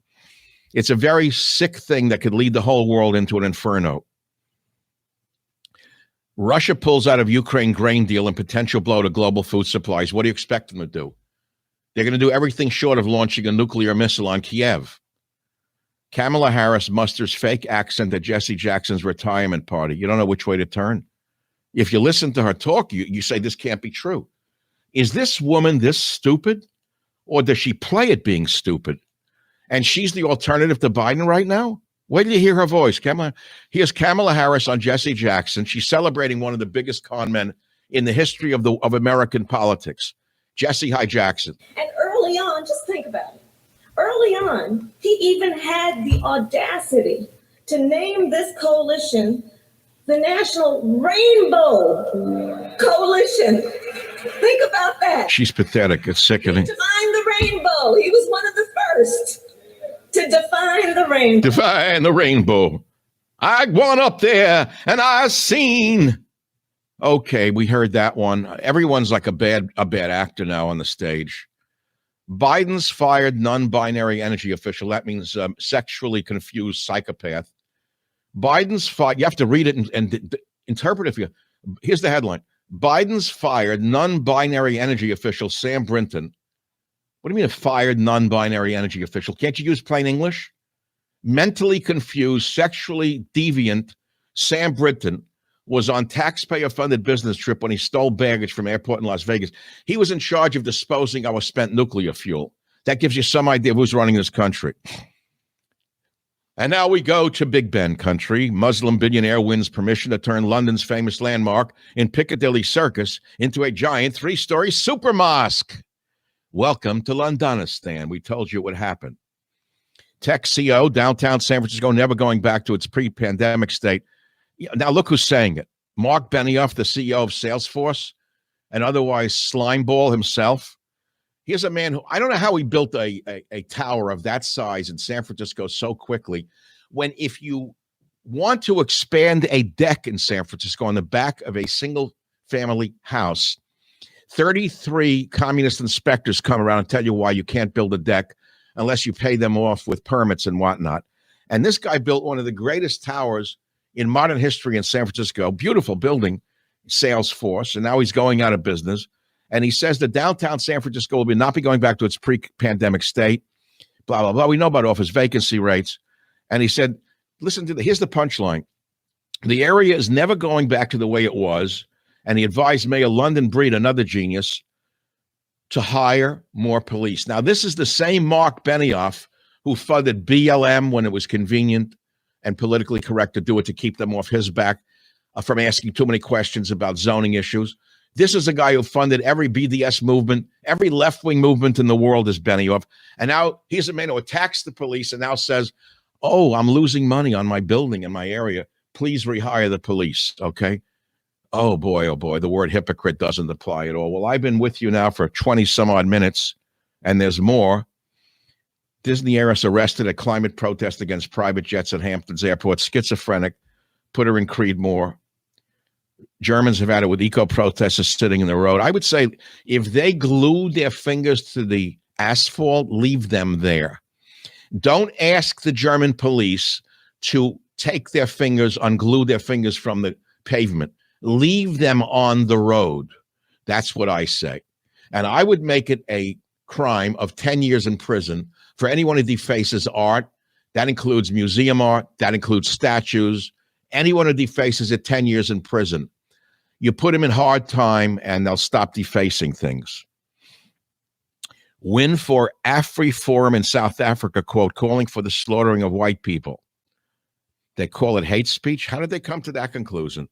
It's a very sick thing that could lead the whole world into an inferno. Russia pulls out of Ukraine grain deal and potential blow to global food supplies. What do you expect them to do? They're going to do everything short of launching a nuclear missile on Kiev. Kamala Harris musters fake accent at Jesse Jackson's retirement party. You don't know which way to turn. If you listen to her talk, you say this can't be true. Is this woman this stupid? Or does she play at being stupid? And she's the alternative to Biden right now? Wait till you hear her voice. Here's Kamala Harris on Jesse Jackson. She's celebrating one of the biggest con men in the history of American politics. Jesse, hi, Jackson. And early on, just think about it. Early on, he even had the audacity to name this coalition the National Rainbow Coalition. Think about that. She's pathetic. It's sickening. Define the rainbow. He was one of the first to define the rainbow. Define the rainbow. I went up there and I seen. Okay, we heard that one. Everyone's like a bad actor now on the stage. Biden's fired non-binary energy official. That means sexually confused psychopath. Biden's fired. You have to read it and interpret it for you. Here's the headline. Biden's fired non-binary energy official Sam Brinton. What do you mean a fired non-binary energy official? Can't you use plain English? Mentally confused, sexually deviant Sam Brinton was on taxpayer-funded business trip when he stole baggage from airport in Las Vegas. He was in charge of disposing our spent nuclear fuel. That gives you some idea of who's running this country. And now we go to Big Ben country. Muslim billionaire wins permission to turn London's famous landmark in Piccadilly Circus into a giant 3-story super mosque. Welcome to Londonistan. We told you it would happen. Tech CEO, downtown San Francisco, never going back to its pre-pandemic state. Now look who's saying it. Mark Benioff, the CEO of Salesforce, and otherwise slimeball himself. Here's a man who, I don't know how he built a tower of that size in San Francisco so quickly, when if you want to expand a deck in San Francisco on the back of a single family house, 33 communist inspectors come around and tell you why you can't build a deck unless you pay them off with permits and whatnot. And this guy built one of the greatest towers in modern history in San Francisco. Beautiful building, Salesforce, and now he's going out of business. And he says that downtown San Francisco will not be going back to its pre-pandemic state, blah, blah, blah. We know about office vacancy rates. And he said, listen to here's the punchline. The area is never going back to the way it was. And he advised Mayor London Breed, another genius, to hire more police. Now, this is the same Mark Benioff who funded BLM when it was convenient and politically correct to do it to keep them off his back from asking too many questions about zoning issues. This is a guy who funded every BDS movement, every left-wing movement in the world is Benioff. And now he's a man who attacks the police and now says, oh, I'm losing money on my building in my area. Please rehire the police, okay? Oh, boy, the word hypocrite doesn't apply at all. Well, I've been with you now for 20-some-odd minutes, and there's more. Disney heiress arrested at climate protest against private jets at Hamptons Airport. Schizophrenic, put her in Creedmoor. Germans have had it with eco-protesters sitting in the road. I would say if they glued their fingers to the asphalt, leave them there. Don't ask the German police to take their fingers, unglue their fingers from the pavement. Leave them on the road. That's what I say. And I would make it a crime of 10 years in prison for anyone who defaces art. That includes museum art. That includes statues. Anyone who defaces it, 10 years in prison. You put them in hard time and they'll stop defacing things. Win for AfriForum in South Africa, quote, calling for the slaughtering of white people. They call it hate speech. How did they come to that conclusion?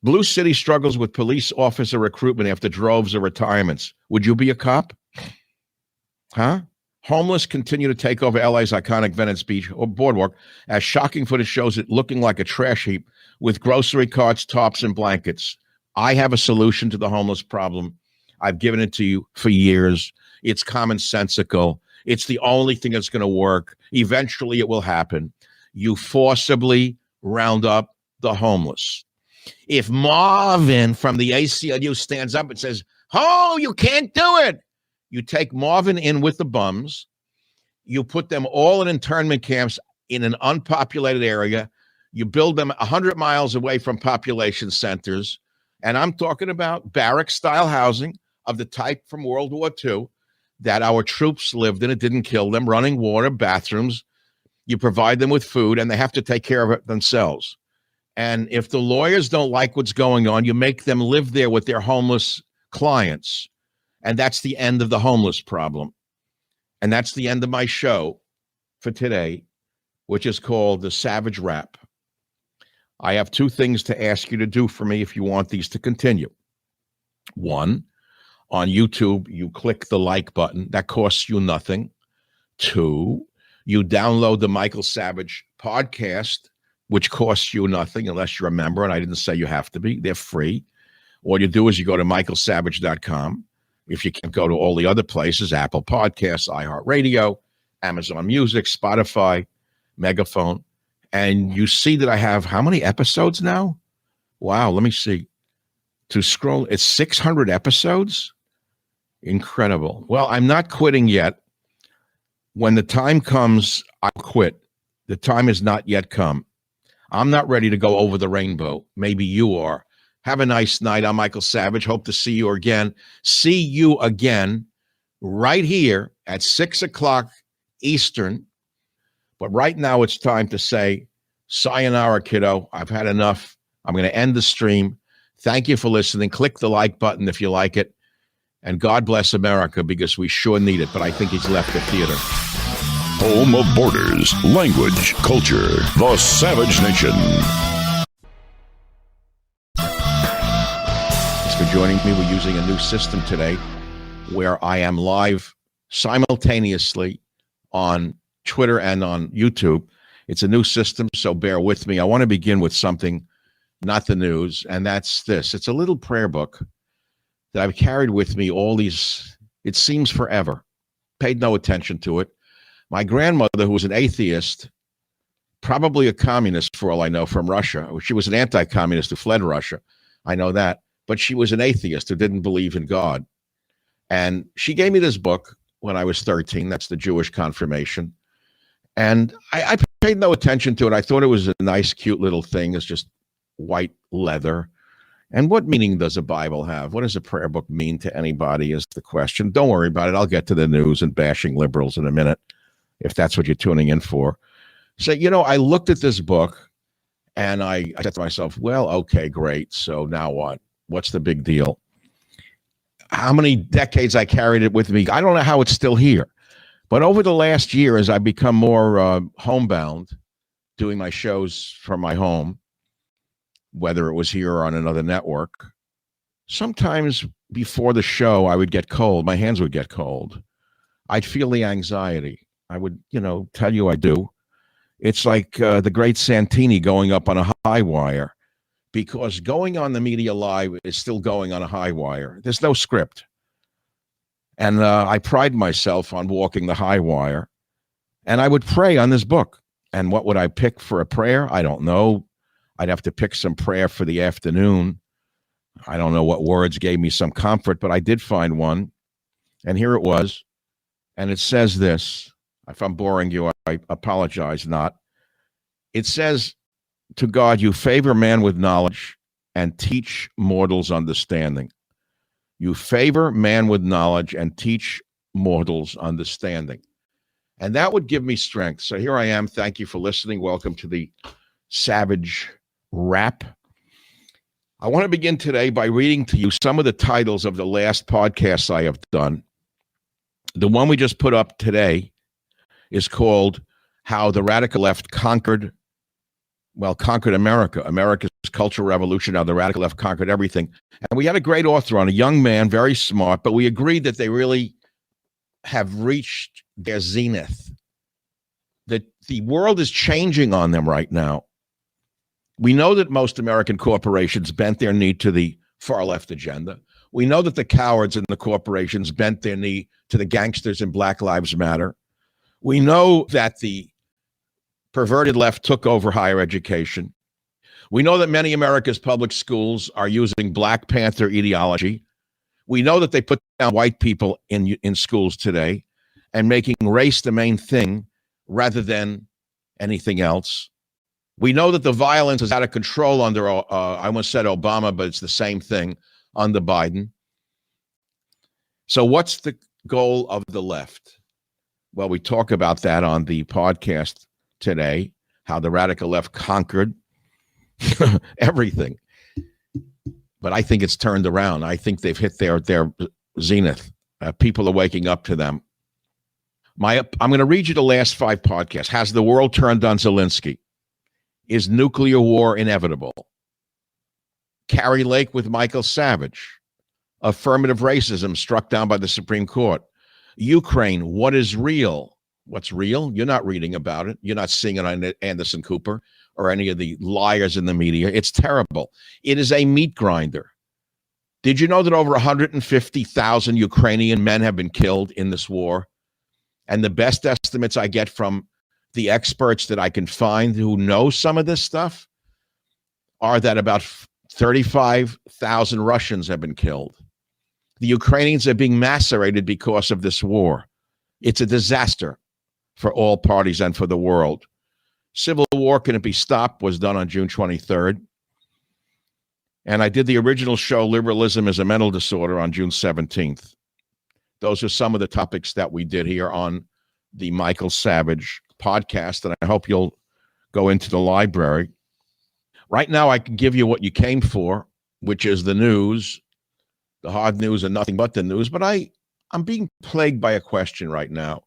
Blue City struggles with police officer recruitment after droves of retirements. Would you be a cop? Huh? Homeless continue to take over LA's iconic Venice Beach or boardwalk as shocking footage shows it looking like a trash heap with grocery carts, tops, and blankets. I have a solution to the homeless problem. I've given it to you for years. It's commonsensical. It's the only thing that's going to work. Eventually it will happen. You forcibly round up the homeless. If Marvin from the ACLU stands up and says, oh, you can't do it, you take Marvin in with the bums. You put them all in internment camps in an unpopulated area. You build them 100 miles away from population centers. And I'm talking about barrack-style housing of the type from World War II that our troops lived in. It didn't kill them. Running water, bathrooms. You provide them with food, and they have to take care of it themselves. And if the lawyers don't like what's going on, you make them live there with their homeless clients. And that's the end of the homeless problem. And that's the end of my show for today, which is called The Savage Rap. I have two things to ask you to do for me if you want these to continue. One, on YouTube, you click the like button. That costs you nothing. Two, you download the Michael Savage podcast, which costs you nothing unless you're a member, and I didn't say you have to be. They're free. All you do is you go to michaelsavage.com. If you can't go to all the other places, Apple Podcasts, iHeartRadio, Amazon Music, Spotify, Megaphone, and you see that I have how many episodes now? Wow, let me see. To scroll, it's 600 episodes. Incredible. Well, I'm not quitting yet. When the time comes, I'll quit. The time has not yet come. I'm not ready to go over the rainbow. Maybe you are. Have a nice night. I'm Michael Savage. Hope to see you again. See you again right here at 6 o'clock Eastern. But right now it's time to say, sayonara, kiddo. I've had enough. I'm going to end the stream. Thank you for listening. Click the like button if you like it. And God bless America, because we sure need it. But I think he's left the theater. Home of borders, language, culture, the Savage Nation. Thanks for joining me. We're using a new system today where I am live simultaneously on Twitter and on YouTube. It's a new system, so bear with me. I want to begin with something, not the news, and that's this. It's a little prayer book that I've carried with me all these, it seems forever. Paid no attention to it. My grandmother, who was an atheist, probably a communist for all I know, from Russia. She was an anti-communist who fled Russia. I know that. But she was an atheist who didn't believe in God. And she gave me this book when I was 13. That's the Jewish confirmation. And I paid no attention to it. I thought it was a nice, cute little thing. It's just white leather. And what meaning does a Bible have? What does a prayer book mean to anybody is the question. Don't worry about it. I'll get to the news and bashing liberals in a minute, if that's what you're tuning in for. So, I looked at this book and I said to myself, well, okay, great. So now what? What's the big deal? How many decades I carried it with me? I don't know how it's still here. But over the last year, as I become more homebound, doing my shows from my home, whether it was here or on another network, sometimes before the show, I would get cold. My hands would get cold. I'd feel the anxiety. I would, tell you I do. It's like the great Santini going up on a high wire, because going on the media live is still going on a high wire. There's no script. And I pride myself on walking the high wire. And I would pray on this book. And what would I pick for a prayer? I don't know. I'd have to pick some prayer for the afternoon. I don't know what words gave me some comfort, but I did find one. And here it was. And it says this. If I'm boring you, I apologize not. It says, to God, you favor man with knowledge and teach mortals understanding. You favor man with knowledge and teach mortals understanding. And that would give me strength. So here I am. Thank you for listening. Welcome to the Savage Rap. I want to begin today by reading to you some of the titles of the last podcasts I have done. The one we just put up today is called How the Radical Left Conquered America, America's Cultural Revolution, how the radical left conquered everything. And we had a great author on, a young man, very smart, but we agreed that they really have reached their zenith, that the world is changing on them right now. We know that most American corporations bent their knee to the far left agenda. We know that the cowards in the corporations bent their knee to the gangsters in Black Lives Matter. We know that the perverted left took over higher education. We know that many America's public schools are using Black Panther ideology. We know that they put down white people in schools today and making race the main thing rather than anything else. We know that the violence is out of control under, I almost said Obama, but it's the same thing under Biden. So what's the goal of the left? Well, we talk about that on the podcast today, how the radical left conquered everything. But I think it's turned around. I think they've hit their zenith. People are waking up to them. I'm going to read you the last 5 podcasts. Has the world turned on Zelensky? Is nuclear war inevitable? Carrie Lake with Michael Savage. Affirmative racism struck down by the Supreme Court. Ukraine, what is real? What's real? You're not reading about it. You're not seeing it on Anderson Cooper or any of the liars in the media. It's terrible. It is a meat grinder. Did you know that over 150,000 Ukrainian men have been killed in this war? And the best estimates I get from the experts that I can find who know some of this stuff are that about 35,000 Russians have been killed. The Ukrainians are being macerated because of this war. It's a disaster for all parties and for the world. Civil war, can it be stopped, was done on June 23rd. And I did the original show, Liberalism is a Mental Disorder, on June 17th. Those are some of the topics that we did here on the Michael Savage podcast, and I hope you'll go into the library. Right now, I can give you what you came for, which is the news, the hard news and nothing but the news. But I'm being plagued by a question right now,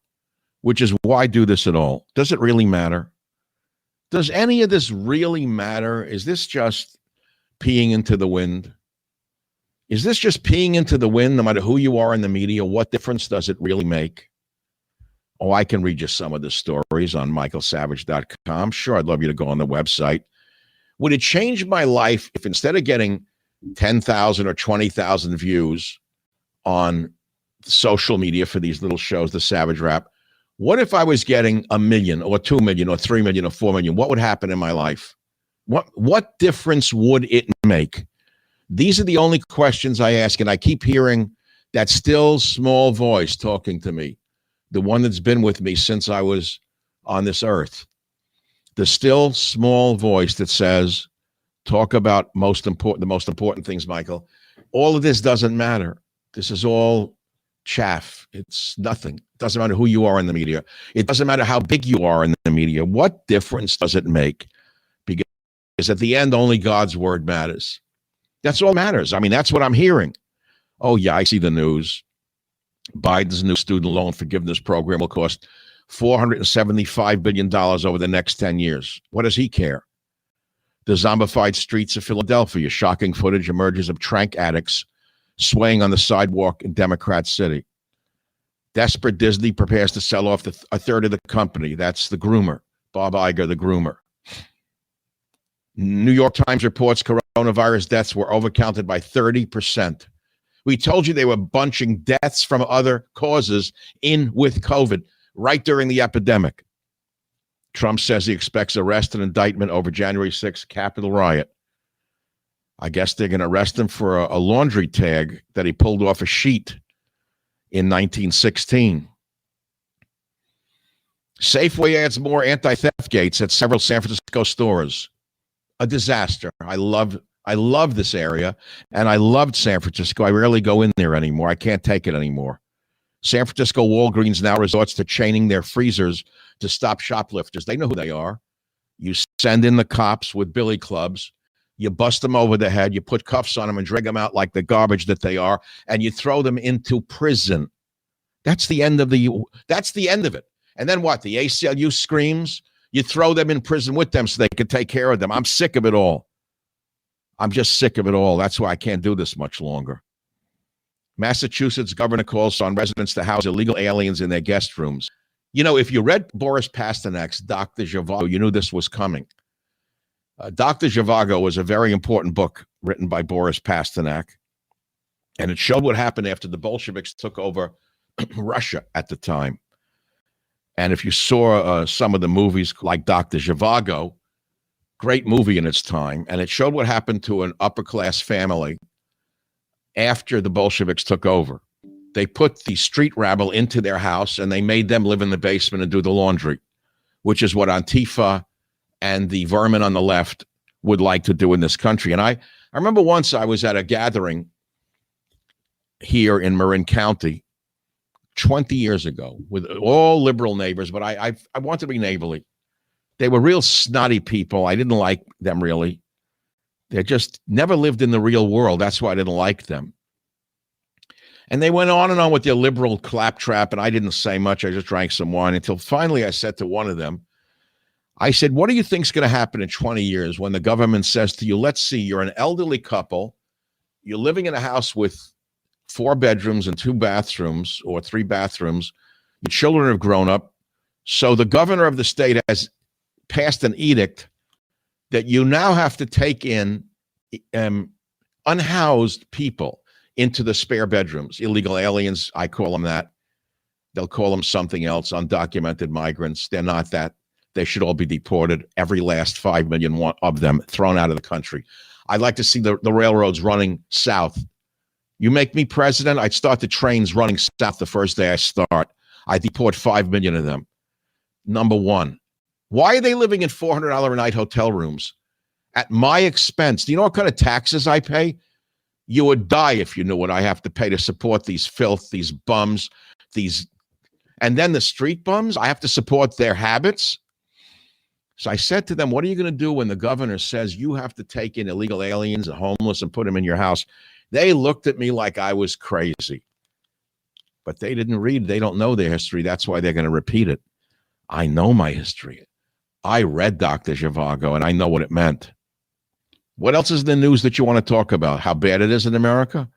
which is, why do this at all? Does it really matter? Does any of this really matter? Is this just peeing into the wind? Is this just peeing into the wind, no matter who you are in the media? What difference does it really make? Oh, I can read you some of the stories on michaelsavage.com. Sure, I'd love you to go on the website. Would it change my life if instead of getting 10,000 or 20,000 views on social media for these little shows, the Savage Rap, what if I was getting 1 million or 2 million or 3 million or 4 million? What would happen in my life? What difference would it make? These are the only questions I ask, and I keep hearing that still small voice talking to me, the one that's been with me since I was on this earth. The still small voice that says, talk about the most important things, Michael. All of this doesn't matter. This is all chaff. It's nothing. It doesn't matter who you are in the media. It doesn't matter how big you are in the media. What difference does it make? Because at the end, only God's word matters. That's all matters. I mean, that's what I'm hearing. Oh, yeah, I see the news. Biden's new student loan forgiveness program will cost $475 billion over the next 10 years. What does he care? The zombified streets of Philadelphia. Shocking footage emerges of trank addicts swaying on the sidewalk in Democrat City. Desperate Disney prepares to sell off a third of the company. That's the groomer, Bob Iger, the groomer. New York Times reports coronavirus deaths were overcounted by 30%. We told you they were bunching deaths from other causes in with COVID right during the epidemic. Trump says he expects arrest and indictment over January 6th Capitol riot. I guess they're going to arrest him for a laundry tag that he pulled off a sheet in 1916. Safeway adds more anti-theft gates at several San Francisco stores. A disaster. I love this area, and I loved San Francisco. I rarely go in there anymore. I can't take it anymore. San Francisco Walgreens now resorts to chaining their freezers to stop shoplifters. They know who they are. You send in the cops with billy clubs. You bust them over the head. You put cuffs on them and drag them out like the garbage that they are, and you throw them into prison. That's the end of it. And then what? The ACLU screams. You throw them in prison with them so they can take care of them. I'm sick of it all. I'm just sick of it all. That's why I can't do this much longer. Massachusetts governor calls on residents to house illegal aliens in their guest rooms. You know, if you read Boris Pasternak's Dr. Zhivago, you knew this was coming. Dr. Zhivago was a very important book written by Boris Pasternak, and it showed what happened after the Bolsheviks took over Russia at the time. And if you saw some of the movies like Dr. Zhivago, great movie in its time, and it showed what happened to an upper-class family after the Bolsheviks took over. They put the street rabble into their house, and they made them live in the basement and do the laundry, which is what Antifa and the vermin on the left would like to do in this country. And I remember once I was at a gathering here in Marin County 20 years ago with all liberal neighbors, but I wanted to be neighborly. They were real snotty people. I didn't like them really. They just never lived in the real world. That's why I didn't like them. And they went on and on with their liberal claptrap, and I didn't say much. I just drank some wine until finally I said to one of them, I said, what do you think is going to happen in 20 years when the government says to you, let's see, you're an elderly couple, you're living in a house with 4 bedrooms and 2 bathrooms or 3 bathrooms, your children have grown up, so the governor of the state has passed an edict that you now have to take in unhoused people into the spare bedrooms, illegal aliens, I call them that. They'll call them something else, undocumented migrants. They're not that. They should all be deported, every last 5 million of them thrown out of the country. I'd like to see the railroads running south, You make me president, I'd start the trains running south the first day I start. I deport 5 million of them. Number one, why are they living in $400 a night hotel rooms at my expense? Do you know what kind of taxes I pay? You would die if you knew what I have to pay to support these filth, these bums, and then the street bums, I have to support their habits. So I said to them, what are you going to do when the governor says you have to take in illegal aliens and homeless and put them in your house? They looked at me like I was crazy. But they didn't read. They don't know their history. That's why they're going to repeat it. I know my history. I read Dr. Zhivago, and I know what it meant. What else is the news that you want to talk about? How bad it is in America?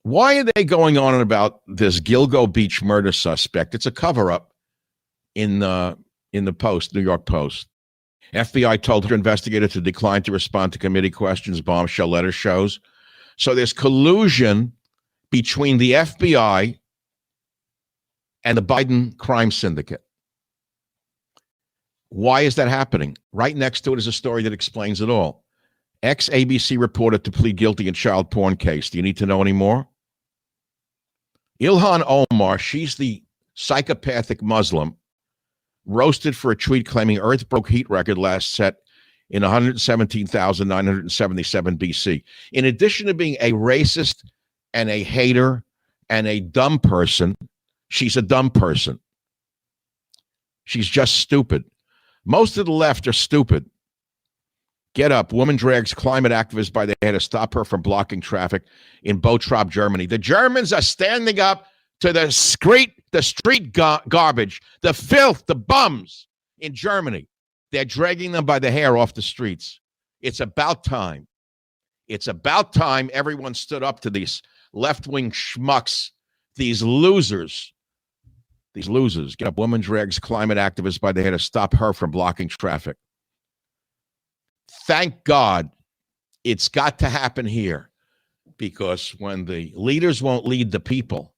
Why are they going on about this Gilgo Beach murder suspect? It's a cover-up in the Post, New York Post. FBI told her investigator to decline to respond to committee questions, bombshell letter shows. So there's collusion between the FBI and the Biden crime syndicate. Why is that happening? Right next to it is a story that explains it all. Ex-ABC reporter to plead guilty in child porn case. Do you need to know any more? Ilhan Omar, she's the psychopathic Muslim, roasted for a tweet claiming Earth broke heat record last set in 117,977 BC. In addition to being a racist and a hater and a dumb person, she's a dumb person. She's just stupid. Most of the left are stupid. Get up. Woman drags climate activist by the hair to stop her from blocking traffic in Bottrop, Germany. The Germans are standing up to the street garbage, the filth, the bums in Germany. They're dragging them by the hair off the streets. It's about time. It's about time everyone stood up to these left-wing schmucks, these losers. These losers. Get up. Woman drags climate activist by the hair to stop her from blocking traffic. Thank God it's got to happen here, because when the leaders won't lead the people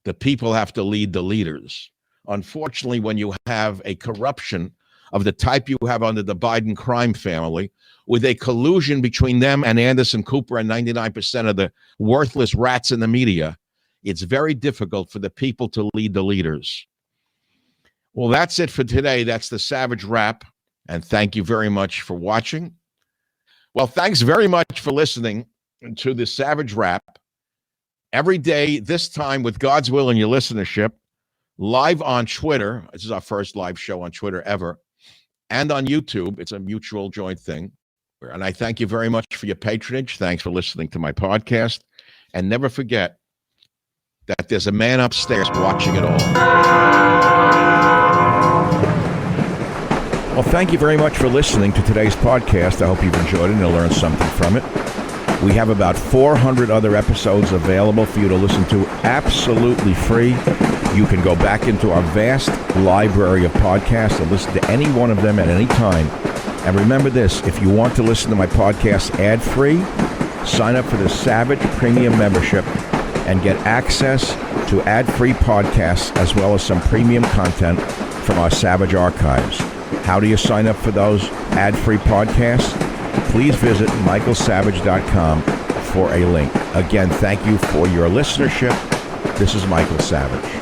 have to lead the leaders. Unfortunately, when you have a corruption of the type you have under the Biden crime family, with a collusion between them and Anderson Cooper and 99% of the worthless rats in the media, it's very difficult for the people to lead the leaders. Well, that's it for today. That's the Savage Rap. And thank you very much for watching. Well, thanks very much for listening to the Savage Rap. Every day, this time with God's will and your listenership, live on Twitter. This is our first live show on Twitter ever. And on YouTube. It's a mutual joint thing. And I thank you very much for your patronage. Thanks for listening to my podcast. And never forget that there's a man upstairs watching it all. Well, thank you very much for listening to today's podcast. I hope you've enjoyed it and you'll learn something from it. We have about 400 other episodes available for you to listen to absolutely free. You can go back into our vast library of podcasts and listen to any one of them at any time. And remember this, if you want to listen to my podcast ad-free, sign up for the Savage Premium membership and get access to ad-free podcasts as well as some premium content from our Savage archives. How do you sign up for those ad-free podcasts? Please visit michaelsavage.com for a link. Again, thank you for your listenership. This is Michael Savage.